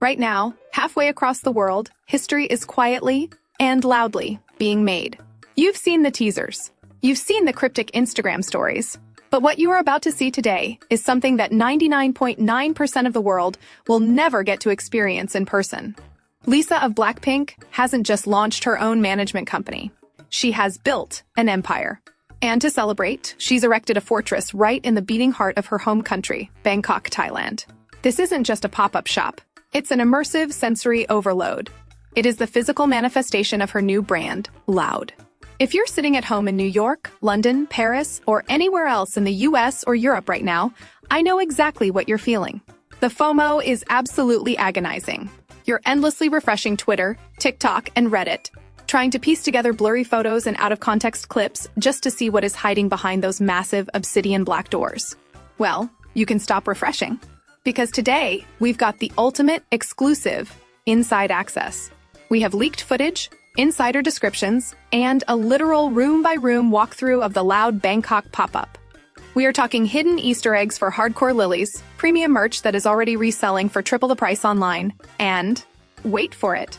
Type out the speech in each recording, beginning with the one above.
Right now, halfway across the world, history is quietly and loudly being made. You've seen the teasers. You've seen the cryptic Instagram stories. But what you are about to see today is something that 99.9% of the world will never get to experience in person. Lisa of BLACKPINK hasn't just launched her own management company. She has built an empire. And to celebrate, she's erected a fortress right in the beating heart of her home country, Bangkok, Thailand. This isn't just a pop-up shop. It's an immersive sensory overload. It is the physical manifestation of her new brand, LLOUD. If you're sitting at home in New York, London, Paris, or anywhere else in the US or Europe right now, I know exactly what you're feeling. The FOMO is absolutely agonizing. You're endlessly refreshing Twitter, TikTok, and Reddit, trying to piece together blurry photos and out-of-context clips just to see what is hiding behind those massive obsidian black doors. Well, you can stop refreshing. Because today, we've got the ultimate exclusive inside access. We have leaked footage, insider descriptions, and a literal room-by-room walkthrough of the LLOUD Bangkok pop-up. We are talking hidden Easter eggs for hardcore lilies, premium merch that is already reselling for triple the price online, and, wait for it,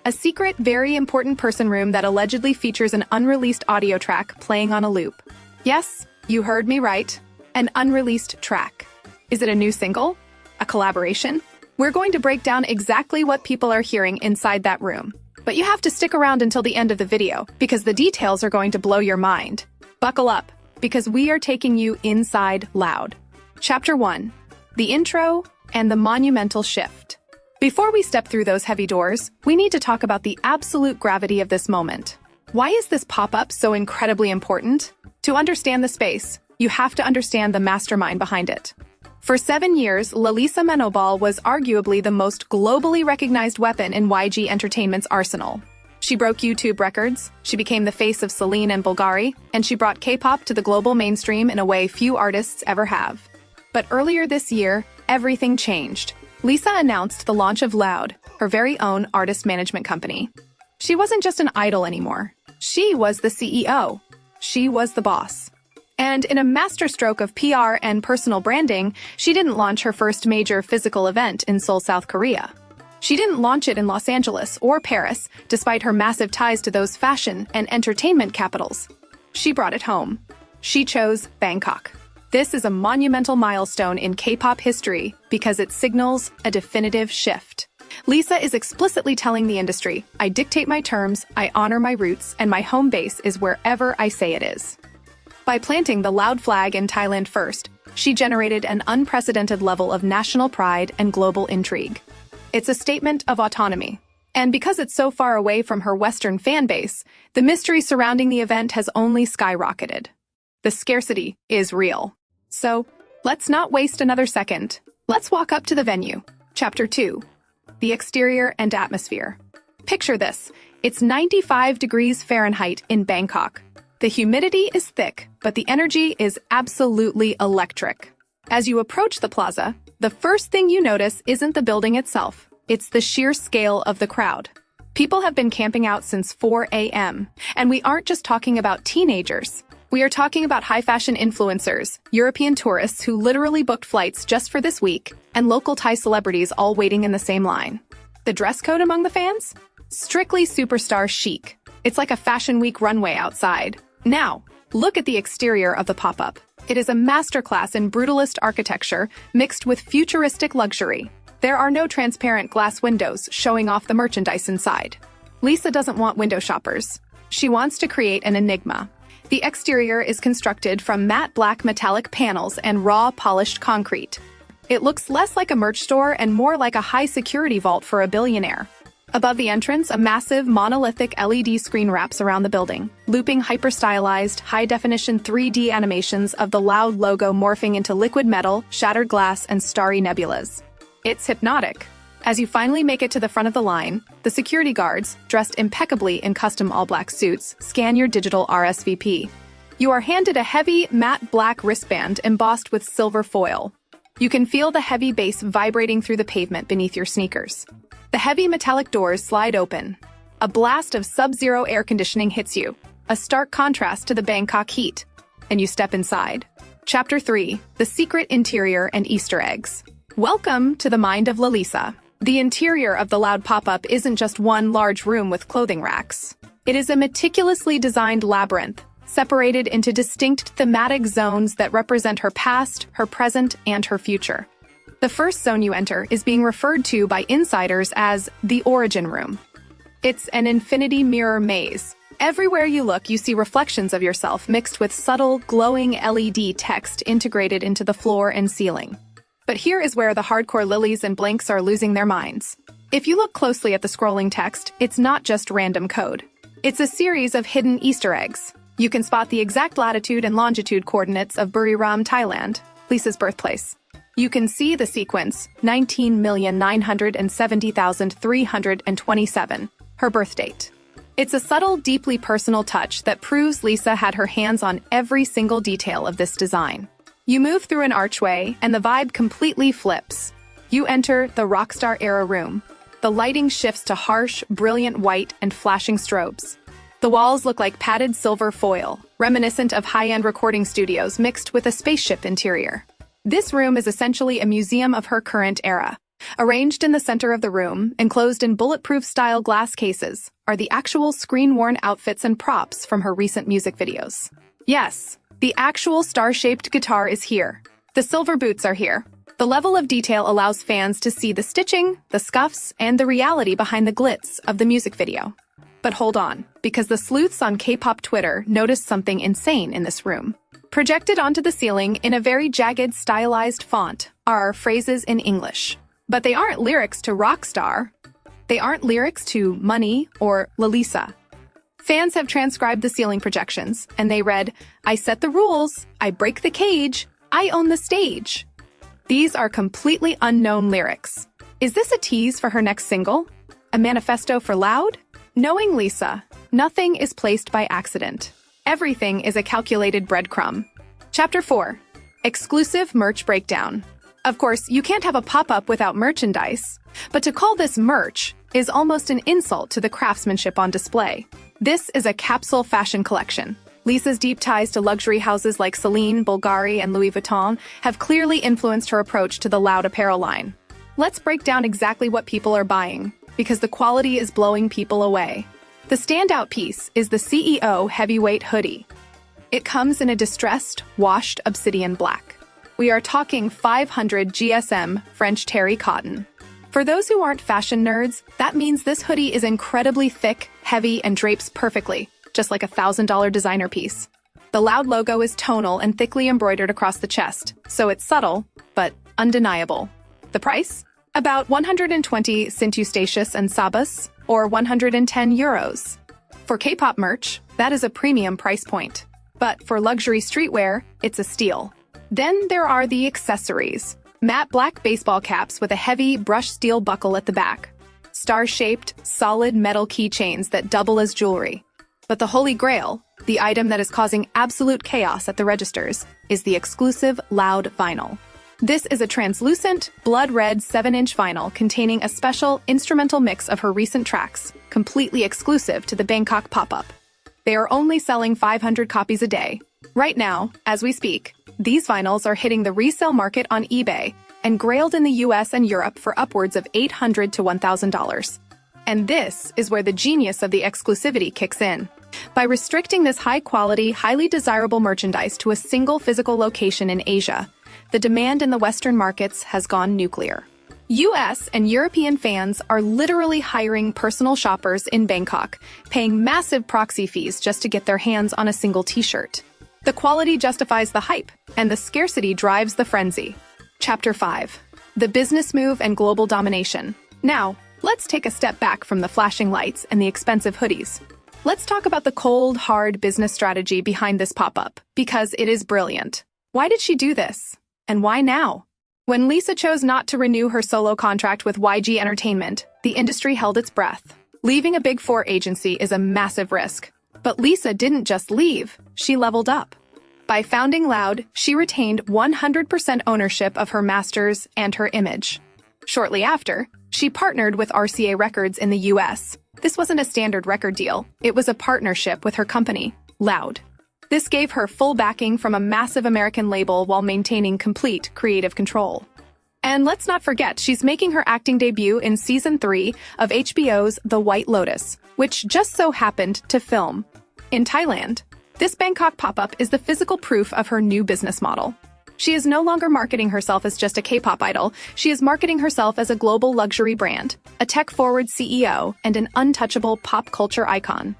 a secret, very important person room that allegedly features an unreleased audio track playing on a loop. Yes, you heard me right, an unreleased track. Is it a new single? A collaboration? We're going to break down exactly what people are hearing inside that room. But you have to stick around until the end of the video, because the details are going to blow your mind. Buckle up, because we are taking you inside LLOUD. Chapter 1. The Intro and the Monumental Shift. Before we step through those heavy doors, we need to talk about the absolute gravity of this moment. Why is this pop-up so incredibly important? To understand the space, you have to understand the mastermind behind it. For 7 years, Lalisa was arguably the most globally recognized weapon in YG Entertainment's arsenal. She broke YouTube records, she became the face of Celine and Bulgari, and she brought K-pop to the global mainstream in a way few artists ever have. But earlier this year, everything changed. Lisa announced the launch of LLOUD, her very own artist management company. She wasn't just an idol anymore. She was the CEO. She was the boss. And in a masterstroke of PR and personal branding, she didn't launch her first major physical event in Seoul, South Korea. She didn't launch it in Los Angeles or Paris, despite her massive ties to those fashion and entertainment capitals. She brought it home. She chose Bangkok. This is a monumental milestone in K-pop history because it signals a definitive shift. Lisa is explicitly telling the industry, I dictate my terms, I honor my roots, and my home base is wherever I say it is. By planting the LLOUD flag in Thailand first, she generated an unprecedented level of national pride and global intrigue. It's a statement of autonomy. And because it's so far away from her Western fan base, the mystery surrounding the event has only skyrocketed. The scarcity is real. So, let's not waste another second. Let's walk up to the venue. Chapter 2. The Exterior and Atmosphere. Picture this. It's 95 degrees Fahrenheit in Bangkok. The humidity is thick, but the energy is absolutely electric. As you approach the plaza, the first thing you notice isn't the building itself. It's the sheer scale of the crowd. People have been camping out since 4 a.m., and we aren't just talking about teenagers. We are talking about high-fashion influencers, European tourists who literally booked flights just for this week, and local Thai celebrities all waiting in the same line. The dress code among the fans? Strictly superstar chic. It's like a Fashion Week runway outside. Now, look at the exterior of the pop-up. It is a masterclass in brutalist architecture mixed with futuristic luxury. There are no transparent glass windows showing off the merchandise inside. Lisa doesn't want window shoppers. She wants to create an enigma. The exterior is constructed from matte black metallic panels and raw polished concrete. It looks less like a merch store and more like a high-security vault for a billionaire. Above the entrance, a massive, monolithic LED screen wraps around the building, looping hyper-stylized, high-definition 3D animations of the LLOUD logo morphing into liquid metal, shattered glass, and starry nebulas. It's hypnotic. As you finally make it to the front of the line, the security guards, dressed impeccably in custom all-black suits, scan your digital RSVP. You are handed a heavy, matte black wristband embossed with silver foil. You can feel the heavy bass vibrating through the pavement beneath your sneakers. The heavy metallic doors slide open. A blast of sub-zero air conditioning hits you, a stark contrast to the Bangkok heat, and you step inside. Chapter 3. The Secret Interior and Easter Eggs. Welcome to the mind of Lalisa. The interior of the LLOUD pop-up isn't just one large room with clothing racks. It is a meticulously designed labyrinth, separated into distinct thematic zones that represent her past, her present, and her future. The first zone you enter is being referred to by insiders as the Origin Room. It's an infinity mirror maze. Everywhere you look, you see reflections of yourself mixed with subtle, glowing LED text integrated into the floor and ceiling. But here is where the hardcore lilies and blinks are losing their minds. If you look closely at the scrolling text, it's not just random code. It's a series of hidden Easter eggs. You can spot the exact latitude and longitude coordinates of Buriram, Thailand, Lisa's birthplace. You can see the sequence 19,970,327, her birth date. It's a subtle, deeply personal touch that proves Lisa had her hands on every single detail of this design. You move through an archway, and the vibe completely flips. You enter the Rockstar Era room. The lighting shifts to harsh, brilliant white and flashing strobes. The walls look like padded silver foil, reminiscent of high-end recording studios mixed with a spaceship interior. This room is essentially a museum of her current era. Arranged in the center of the room, enclosed in bulletproof-style glass cases, are the actual screen-worn outfits and props from her recent music videos. Yes, the actual star-shaped guitar is here. The silver boots are here. The level of detail allows fans to see the stitching, the scuffs, and the reality behind the glitz of the music video. But hold on, because the sleuths on Kpop Twitter noticed something insane in this room. Projected onto the ceiling in a very jagged, stylized font are phrases in English. But they aren't lyrics to Rockstar. They aren't lyrics to Money or Lalisa. Fans have transcribed the ceiling projections, and they read, "I set the rules, I break the cage, I own the stage." These are completely unknown lyrics. Is this a tease for her next single? A manifesto for LLOUD? Knowing Lisa, nothing is placed by accident. Everything is a calculated breadcrumb. Chapter 4. Exclusive Merch Breakdown. Of course, you can't have a pop-up without merchandise, but to call this merch is almost an insult to the craftsmanship on display. This is a capsule fashion collection. Lisa's deep ties to luxury houses like Celine, Bulgari, and Louis Vuitton have clearly influenced her approach to the LLOUD apparel line. Let's break down exactly what people are buying, because the quality is blowing people away. The standout piece is the CEO Heavyweight Hoodie. It comes in a distressed, washed obsidian black. We are talking 500 GSM French terry cotton. For those who aren't fashion nerds, that means this hoodie is incredibly thick, heavy, and drapes perfectly, just like a $1,000 designer piece. The LLOUD logo is tonal and thickly embroidered across the chest, so it's subtle, but undeniable. The price? About 120 Eustachius and Sabas, or 110 euros. For K-pop merch, that is a premium price point. But for luxury streetwear, it's a steal. Then there are the accessories. Matte black baseball caps with a heavy brushed steel buckle at the back. Star-shaped, solid metal keychains that double as jewelry. But the holy grail, the item that is causing absolute chaos at the registers, is the exclusive LLOUD vinyl. This is a translucent, blood-red 7-inch vinyl containing a special instrumental mix of her recent tracks, completely exclusive to the Bangkok pop-up. They are only selling 500 copies a day. Right now, as we speak, these vinyls are hitting the resale market on eBay and grailed in the US and Europe for upwards of $800 to $1,000. And this is where the genius of the exclusivity kicks in. By restricting this high-quality, highly desirable merchandise to a single physical location in Asia, the demand in the Western markets has gone nuclear. US and European fans are literally hiring personal shoppers in Bangkok, paying massive proxy fees just to get their hands on a single t-shirt. The quality justifies the hype, and the scarcity drives the frenzy. Chapter 5. The Business Move and Global Domination. Now, let's take a step back from the flashing lights and the expensive hoodies. Let's talk about the cold, hard business strategy behind this pop-up, because it is brilliant. Why did she do this? And why now? When Lisa chose not to renew her solo contract with YG Entertainment, the industry held its breath. Leaving a Big Four agency is a massive risk. But Lisa didn't just leave, she leveled up. By founding LLOUD, she retained 100% ownership of her masters and her image. Shortly after, she partnered with RCA Records in the US. This wasn't a standard record deal, it was a partnership with her company, LLOUD. This gave her full backing from a massive American label while maintaining complete creative control. And let's not forget, she's making her acting debut in Season 3 of HBO's The White Lotus, which just so happened to film in Thailand. This Bangkok pop-up is the physical proof of her new business model. She is no longer marketing herself as just a K-pop idol, she is marketing herself as a global luxury brand, a tech-forward CEO, and an untouchable pop culture icon.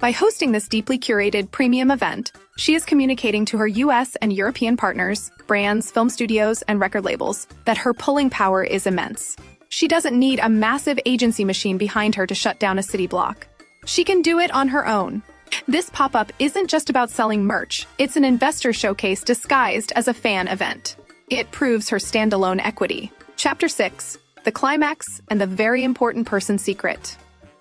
By hosting this deeply curated premium event, she is communicating to her US and European partners, brands, film studios, and record labels that her pulling power is immense. She doesn't need a massive agency machine behind her to shut down a city block. She can do it on her own. This pop-up isn't just about selling merch, it's an investor showcase disguised as a fan event. It proves her standalone equity. Chapter 6, the climax and the very important person secret.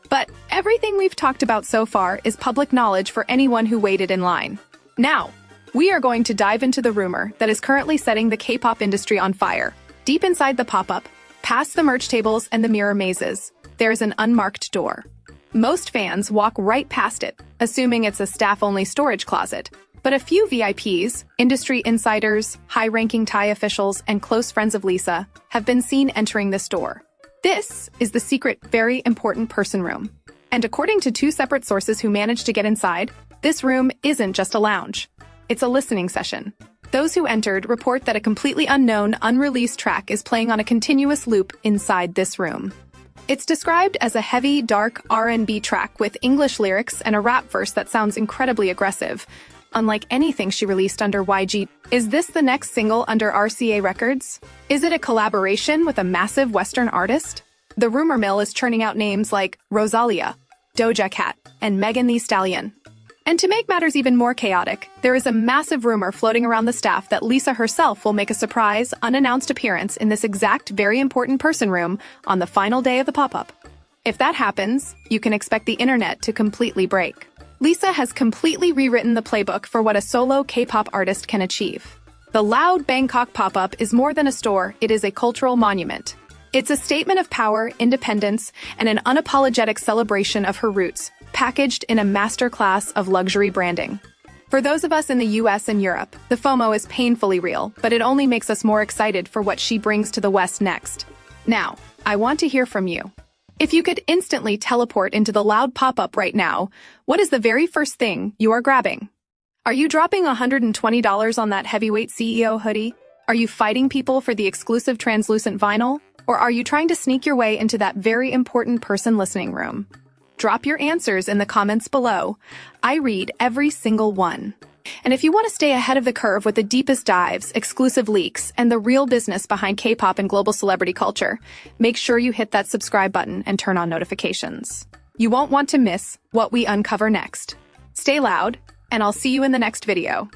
But everything we've talked about so far is public knowledge for anyone who waited in line. Now, we are going to dive into the rumor that is currently setting the K-pop industry on fire. Deep inside the pop-up, past the merch tables and the mirror mazes, there's an unmarked door. Most fans walk right past it, assuming it's a staff-only storage closet. But a few VIPs, industry insiders, high-ranking Thai officials, and close friends of Lisa have been seen entering this door. This is the secret, very important person room. And according to two separate sources who managed to get inside, this room isn't just a lounge. It's a listening session. Those who entered report that a completely unknown, unreleased track is playing on a continuous loop inside this room. It's described as a heavy, dark R&B track with English lyrics and a rap verse that sounds incredibly aggressive, unlike anything she released under YG. Is this the next single under RCA Records? Is it a collaboration with a massive Western artist? The rumor mill is churning out names like Rosalia, Doja Cat, and Megan Thee Stallion. And to make matters even more chaotic, there is a massive rumor floating around the staff that Lisa herself will make a surprise, unannounced appearance in this exact very important person room on the final day of the pop-up. If that happens, you can expect the internet to completely break. Lisa has completely rewritten the playbook for what a solo K-pop artist can achieve. The LLOUD Bangkok pop-up is more than a store, it is a cultural monument. It's a statement of power, independence, and an unapologetic celebration of her roots, packaged in a masterclass of luxury branding. For those of us in the US and Europe, the FOMO is painfully real, but it only makes us more excited for what she brings to the West next. Now, I want to hear from you. If you could instantly teleport into the LLOUD pop-up right now, what is the very first thing you are grabbing? Are you dropping $120 on that heavyweight CEO hoodie? Are you fighting people for the exclusive translucent vinyl? Or are you trying to sneak your way into that very important person listening room? Drop your answers in the comments below. I read every single one. And if you want to stay ahead of the curve with the deepest dives, exclusive leaks, and the real business behind K-pop and global celebrity culture, make sure you hit that subscribe button and turn on notifications. You won't want to miss what we uncover next. Stay loud, and I'll see you in the next video.